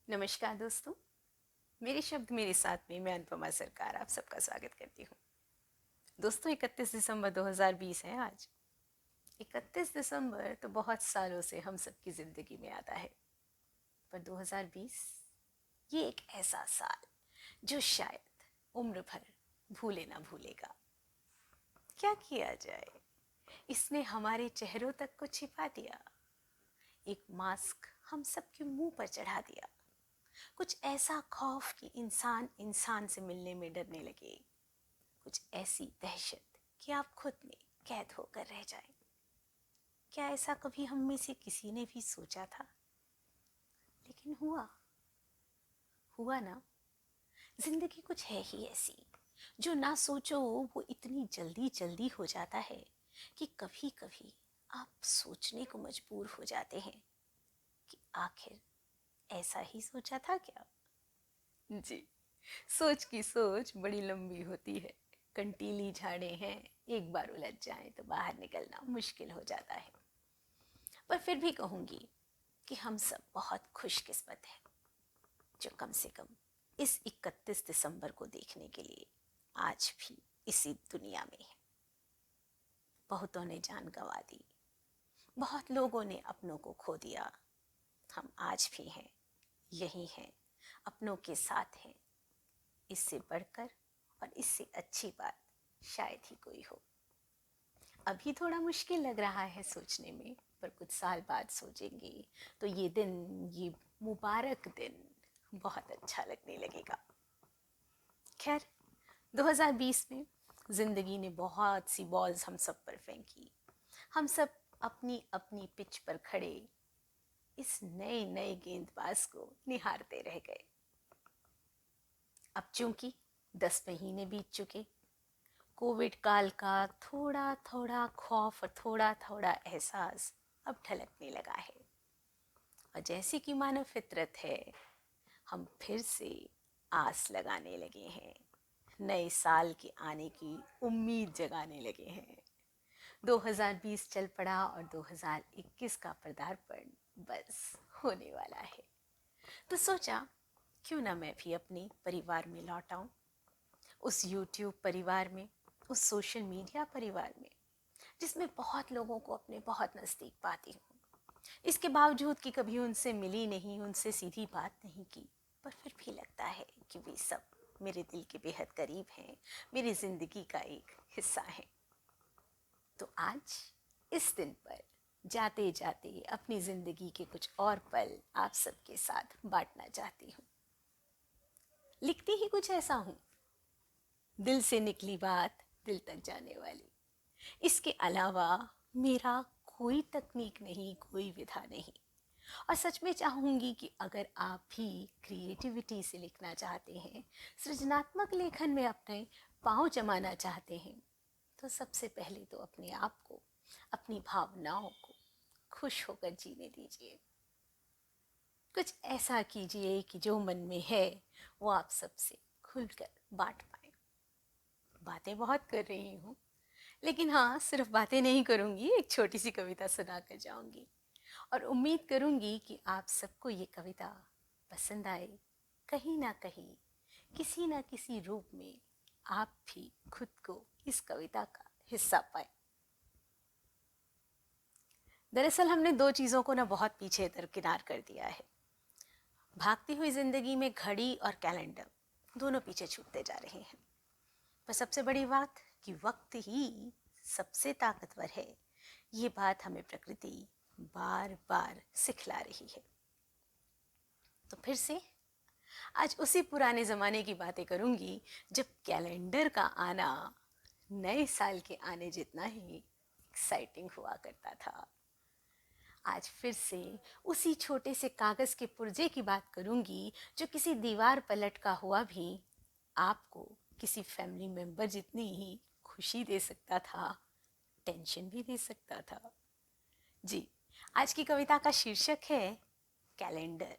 नमस्कार दोस्तों। मेरे शब्द मेरे साथ में मैं अनुपमा सरकार आप सबका स्वागत करती हूँ। दोस्तों 31 दिसंबर 2020 है आज। 31 दिसंबर तो बहुत सालों से हम सबकी ज़िंदगी में आता है, पर 2020 ये एक ऐसा साल जो शायद उम्र भर भूले ना भूलेगा। क्या किया जाए, इसने हमारे चेहरों तक को छिपा दिया। एक मास्क हम सबके मुंह पर चढ़ा दिया। कुछ ऐसा खौफ कि इंसान इंसान से मिलने में डरने लगे। कुछ ऐसी दहशत कि आप खुद में कैद होकर रह जाएं। क्या ऐसा कभी हम में से किसी ने भी सोचा था? लेकिन हुआ। हुआ ना। जिंदगी कुछ है ही ऐसी, जो ना सोचो वो इतनी जल्दी जल्दी हो जाता है कि कभी कभी आप सोचने को मजबूर हो जाते हैं कि आखिर ऐसा ही सोचा था क्या। जी, सोच की सोच बड़ी लंबी होती है। कंटीली झाड़ें हैं, एक बार उलझ जाएं तो बाहर निकलना मुश्किल हो जाता है। पर फिर भी कहूंगी कि हम सब बहुत खुशकिस्मत हैं, जो कम से कम इस 31 दिसंबर को देखने के लिए आज भी इसी दुनिया में है। बहुतों ने जान गंवा दी, बहुत लोगों ने अपनों को खो दिया। हम आज भी हैं, यही हैं, अपनों के साथ हैं। इससे बढ़कर और इससे अच्छी बात शायद ही कोई हो। अभी थोड़ा मुश्किल लग रहा है सोचने में, पर कुछ साल बाद सोचेंगे तो ये दिन, ये मुबारक दिन बहुत अच्छा लगने लगेगा। खैर, 2020 में जिंदगी ने बहुत सी बॉल्स हम सब पर फेंकी। हम सब अपनी अपनी पिच पर खड़े इस नए नए गेंदबाज को निहारते रह गए। अब चूंकि 10 महीने बीत चुके, कोविड काल का थोड़ा थोड़ा खौफ और थोड़ा थोड़ा एहसास अब ढलकने लगा है। और जैसी कि मानव फितरत है, हम फिर से आस लगाने लगे हैं, नए साल के आने की उम्मीद जगाने लगे हैं। 2020 चल पड़ा और 2021 का पदार्पण बस होने वाला है। तो सोचा क्यों ना मैं भी अपने परिवार में लौट आऊं, उस यूट्यूब परिवार में, उस सोशल मीडिया परिवार में, जिसमें बहुत लोगों को अपने बहुत नज़दीक पाती हूँ। इसके बावजूद कि कभी उनसे मिली नहीं, उनसे सीधी बात नहीं की, पर फिर भी लगता है कि वे सब मेरे दिल के बेहद करीब हैं, मेरी ज़िंदगी का एक हिस्सा हैं। तो आज इस दिन पर जाते जाते अपनी ज़िंदगी के कुछ और पल आप सबके साथ बांटना चाहती हूँ। लिखती ही कुछ ऐसा हूँ, दिल से निकली बात दिल तक जाने वाली। इसके अलावा मेरा कोई तकनीक नहीं, कोई विधा नहीं। और सच में चाहूँगी कि अगर आप भी क्रिएटिविटी से लिखना चाहते हैं, सृजनात्मक लेखन में अपने पाँव जमाना चाहते हैं, तो सबसे पहले तो अपने आप को, अपनी भावनाओं को खुश होकर जीने दीजिए। कुछ ऐसा कीजिए कि जो मन में है वो आप सबसे खुलकर बांट पाए। बातें बहुत कर रही हूँ, लेकिन हाँ, सिर्फ बातें नहीं करूँगी, एक छोटी सी कविता सुना कर जाऊँगी। और उम्मीद करूँगी कि आप सबको ये कविता पसंद आए। कहीं ना कहीं, किसी ना किसी रूप में आप भी खुद को इस कविता का हिस्सा पाए। दरअसल हमने दो चीज़ों को ना बहुत पीछे दरकिनार कर दिया है। भागती हुई जिंदगी में घड़ी और कैलेंडर दोनों पीछे छूटते जा रहे हैं। पर सबसे बड़ी बात कि वक्त ही सबसे ताकतवर है, ये बात हमें प्रकृति बार बार सिखला रही है। तो फिर से आज उसी पुराने ज़माने की बातें करूंगी, जब कैलेंडर का आना नए साल के आने जितना ही एक्साइटिंग हुआ करता था। आज फिर से उसी छोटे से कागज़ के पुर्जे की बात करूंगी, जो किसी दीवार पर लटका हुआ भी आपको किसी फैमिली मेंबर जितनी ही खुशी दे सकता था, टेंशन भी दे सकता था। जी, आज की कविता का शीर्षक है कैलेंडर।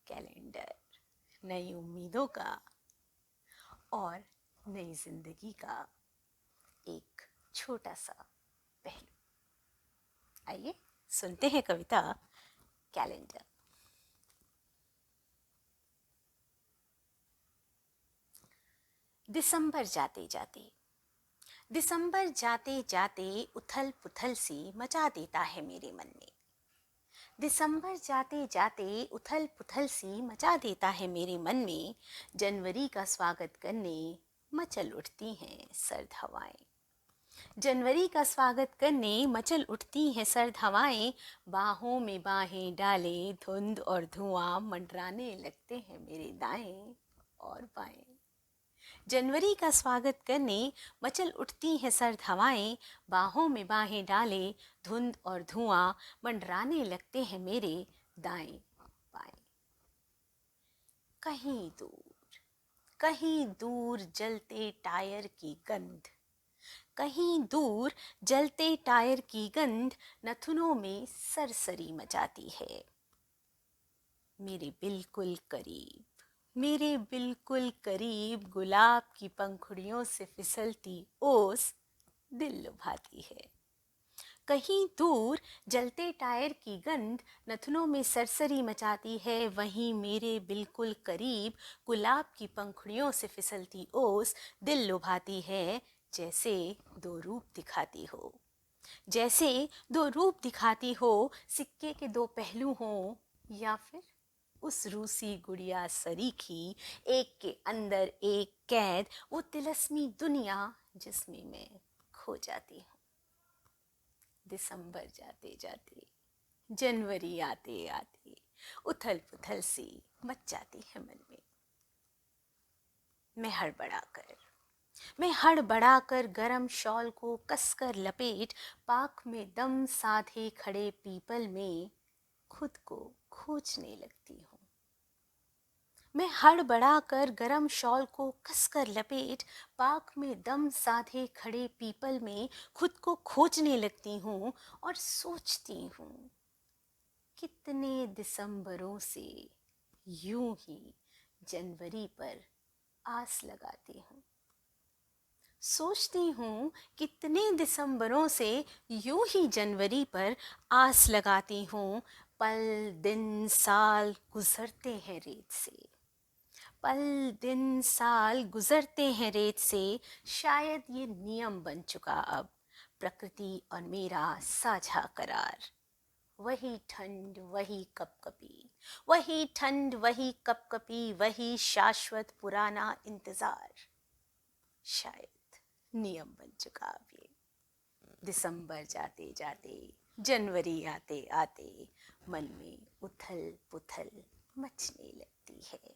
कैलेंडर, नई उम्मीदों का और नई जिंदगी का एक छोटा सा पहलू। आइए सुनते हैं कविता कैलेंडर। दिसंबर जाते जाते, दिसंबर जाते जाते उथल पुथल सी मचा देता है मेरे मन में। दिसंबर जाते जाते उथल पुथल सी मचा देता है मेरे मन में। जनवरी का स्वागत करने मचल उठती हैं सर्द हवाएं। जनवरी का स्वागत करने मचल उठती हैं सर्द हवाएं। बाहों में बाहें डाले धुंध और धुआं मंडराने लगते हैं मेरे दाएं और बाएं। जनवरी का स्वागत करने मचल उठती हैं सर्द हवाएं। बाहों में बाहें डाले धुंध और धुआं मंडराने लगते हैं मेरे दाएं बाएं। कहीं दूर जलते टायर की गंध, कहीं दूर जलते टायर की गंध नथुनों में सरसरी मचाती है। मेरे बिल्कुल करीब, मेरे बिल्कुल करीब गुलाब की पंखुड़ियों से फिसलती ओस दिल लुभाती है। कहीं दूर जलते टायर की गंध नथुनों में सरसरी मचाती है। वहीं मेरे बिल्कुल करीब गुलाब की पंखुड़ियों से फिसलती ओस दिल लुभाती है। जैसे दो रूप दिखाती हो, जैसे दो रूप दिखाती हो, सिक्के के दो पहलू हों, या फिर उस रूसी गुड़िया सरीखी, एक के अंदर एक कैद, वो तिलस्मी दुनिया जिसमें मैं खो जाती हूँ। दिसंबर जाते जाते, जनवरी आते आते उथल पुथल सी मच जाती है मन में। मैं हड़बड़ाकर गरम शॉल को कसकर लपेट पाक में दम साधे खड़े पीपल में खुद को खोजने लगती हूँ। मैं हड़बड़ाकर गरम शॉल को कसकर लपेट पाक में दम साधे खड़े पीपल में खुद को खोजने लगती हूँ और सोचती हूँ कितने दिसंबरों से यूं ही जनवरी पर आस लगाती हूँ। सोचती हूँ कितने दिसंबरों से यूं ही जनवरी पर आस लगाती हूँ। पल दिन साल गुजरते हैं रेत से, पल दिन साल गुजरते हैं रेत से। शायद ये नियम बन चुका अब, प्रकृति और मेरा साझा करार। वही ठंड वही कपकपी, वही ठंड वही कपकपी, वही शाश्वत पुराना इंतजार। शायद नियम बन चुका अब ये। दिसंबर जाते जाते, जनवरी आते आते मन में उथल पुथल मचने लगती है।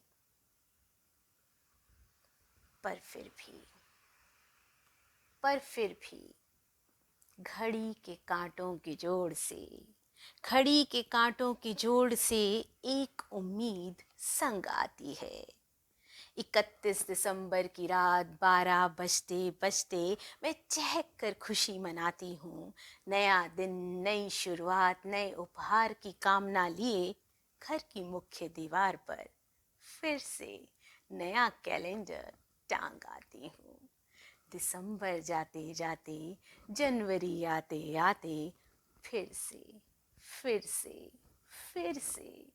पर फिर भी घड़ी के कांटों की जोड़ से, घड़ी के कांटों की जोड़ से एक उम्मीद संग आती है। 31 दिसंबर की रात 12 बजते बजते मैं चहक कर खुशी मनाती हूँ। नया दिन, नई शुरुआत, नए उपहार की कामना लिए घर की मुख्य दीवार पर फिर से नया कैलेंडर टांग आती हूँ। दिसंबर जाते जाते, जनवरी आते आते फिर से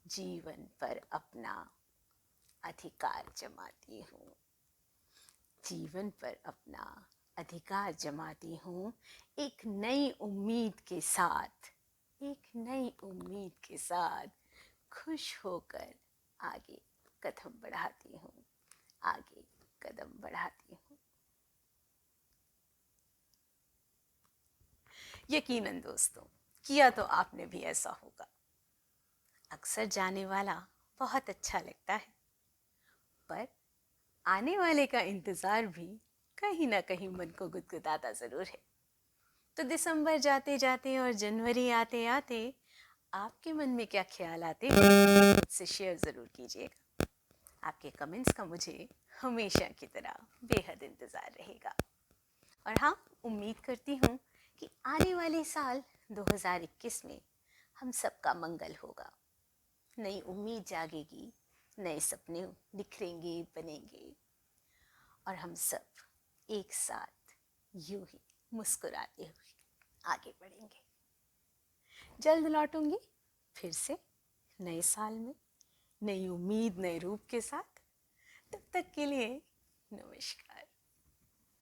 जीवन पर अपना अधिकार जमाती हूँ। जीवन पर अपना अधिकार जमाती हूँ। एक नई उम्मीद के साथ, एक नई उम्मीद के साथ खुश होकर आगे कदम बढ़ाती हूँ, आगे कदम बढ़ाती हूँ। यकीनन दोस्तों, किया तो आपने भी ऐसा होगा। अक्सर जाने वाला बहुत अच्छा लगता है, पर आने वाले का इंतज़ार भी कहीं ना कहीं मन को गुदगुदाता ज़रूर है। तो दिसंबर जाते जाते और जनवरी आते आते आपके मन में क्या ख्याल आते हैं, मुझसे शेयर ज़रूर कीजिएगा। आपके कमेंट्स का मुझे हमेशा की तरह बेहद इंतज़ार रहेगा। और हाँ, उम्मीद करती हूँ कि आने वाले साल 2021 में हम सबका मंगल होगा। नई उम्मीद जागेगी, नए सपने निखरेंगे, बनेंगे, और हम सब एक साथ यूं ही मुस्कुराते हुए आगे बढ़ेंगे। जल्द लौटूंगी फिर से नए साल में, नई उम्मीद, नए रूप के साथ। तब तक के लिए नमस्कार।